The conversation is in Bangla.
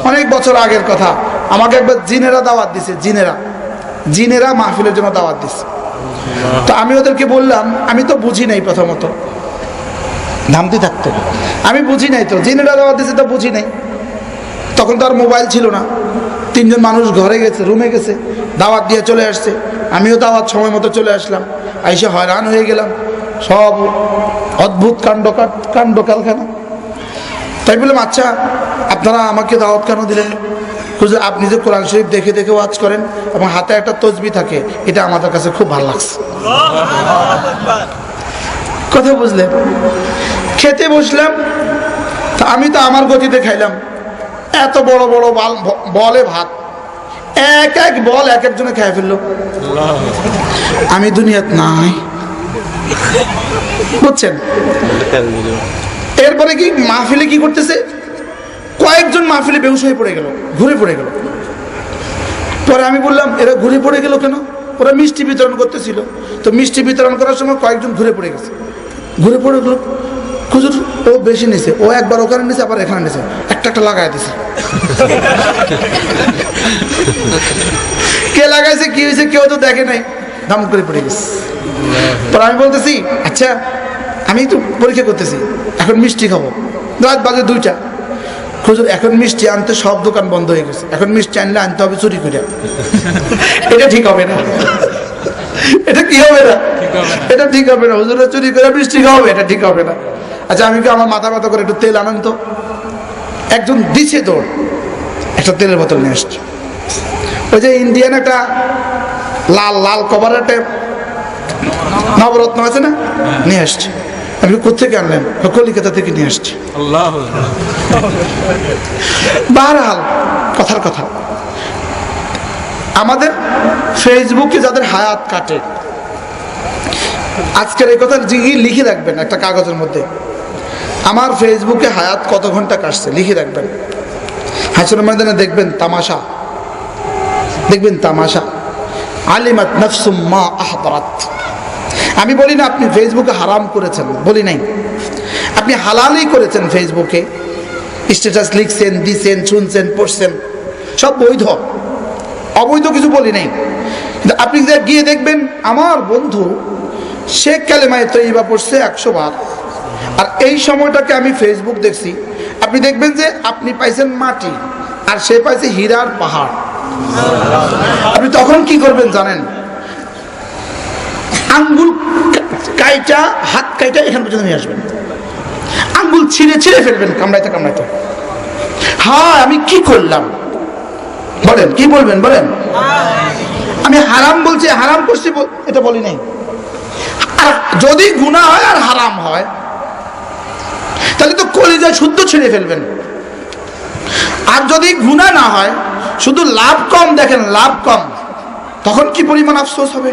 অনেক বছর আগের কথা, আমাকে একবার জিনেরা দাওয়াত দিছে। জিনেরা মাহফিলের জন্য দাওয়াত দিছে। তো আমি ওদেরকে বললাম, আমি তো বুঝি নাই, প্রথমত ধামতি থাকতো, আমি বুঝি নাই, তো জিনেরা দাওয়াত দিছে তো বুঝি নাই। তখন তো আর মোবাইল ছিল না। 3 জন মানুষ ঘরে গেছে, রুমে গেছে, দাওয়াত দিয়ে চলে আসছে। আমিও দাওয়াত সময় মতো চলে আসলাম। আইসে হয়রান হয়ে গেলাম, সব অদ্ভুত কাণ্ড কারখানা। তাই বললাম, আচ্ছা আপনারা আমাকে দাওয়াত কেন দিলেন? হুজুর, আপনি যে কোরআন শরীফ দেখে দেখে ওয়াজ করেন এবং হাতে একটা তসবিহ থাকে, এটা আমাদের কাছে খুব ভালো লাগছে। কথা বুঝলেন? খেতে বসলাম, তা আমি তো আমার গতিতে খাইলাম। এত বড় বড় বলে ভাত, এক এক বল এক একজনে খেয়ে ফেললো। আমি দুনিয়াত নাই, বুঝছেন? এরপরে কি মাহফিলে কি করতেছে, কয়েকজন মাহফিলে বেহুশ হয়ে পড়ে গেল, ঘুরে পড়ে গেল। পরে আমি বললাম, এরা ঘুরে পড়ে গেল কেন? ওরা মিষ্টি বিতরণ করতেছিল, তো মিষ্টি বিতরণ করার সময় কয়েকজন ঘুরে পড়ে গেছে। ঘুরে পড়ে গেল, হুজুর ও বেশি নিছে, ও একবার ওখানে নিছে, আবার এখানে নিছে, একটা লাগাই দিছে। কে লাগাইছে, কি হয়েছে, কেউ তো দেখে নাই, দাম করে পড়ে গেছে। পরে আমি বলতেছি, আচ্ছা আমি তো পরীক্ষা করতেছি, এখন মিষ্টি খাবো, রাত বাজে 2টা। হুজুর এখন মিষ্টি আনতে সব দোকান বন্ধ হয়ে গেছে, এখন মিষ্টি আনলে আনতে হবে চুরি করে। এটা ঠিক হবে না, এটা কি হবে না, এটা ঠিক হবে না। হুজুরা চুরি করে মিষ্টি খাওয়াবে, এটা ঠিক হবে না। আচ্ছা আমি কি, আমার মাথা ব্যথা করে একটু তেল আনেন তো। একজন দিছে দৌড়, একটা তেলের বোতল নিয়ে আসছে। ওই যে ইন্ডিয়ান একটা লাল লাল কভার একটা নবরত্ন আছে না, নিয়ে আসছে। আমি কোথেকে আনলেন? কলিকাতা থেকে নিয়ে আসছি। বারহাল কথার কথা, আমাদের ফেসবুকে যাদের হায়াত কাটে, আজকের এই কথা লিখে রাখবেন একটা কাগজের মধ্যে, আমার ফেসবুকে হায়াত কত ঘন্টা কাটছে লিখে রাখবেন। হাসরের ময়দানে দেখবেন তামাশা, দেখবেন তামাশা। আলিমাত নাফসুম মা আহদারাত। আমি বলি না আপনি ফেসবুকে হারাম করেছেন, বলি নাই, আপনি হালালই করেছেন। ফেসবুকে স্ট্যাটাস লিখছেন, দিছেন, শুনছেন, পড়ছেন, সব বৈধ, অবৈধ কিছু বলি নাই। কিন্তু আপনি গিয়ে দেখবেন, আমার বন্ধু সে কালেমায়ে তয়্যিবা পড়ছে 100 বার, আর এই সময়টাকে আমি ফেসবুক দেখছি, আপনি দেখবেন যে আপনি পাইছেন মাটি আর সে পাইছে হীরার পাহাড়। আপনি তখন কি করবেন জানেন? আঙ্গুল কাইটা, হাত কাইটা এখান পর্যন্ত নিয়ে আসবেন, আঙ্গুল ছিঁড়ে ছিঁড়ে ফেলবেন, কামড়াইতে কামড়াইতে। হ্যাঁ আমি কি করলাম বলেন, কি বলবেন বলেন? আমি হারাম বলছি, হারাম করছি এটা বলি নাই। আর যদি গুনাহ হয় আর হারাম হয়, তাহলে তো কলিজা শুদ্ধ ছিঁড়ে ফেলবেন। আর যদি গুনাহ না হয়, শুধু লাভ কম দেখেন, লাভ কম, তখন কি পরিমাণ আফসোস হবে।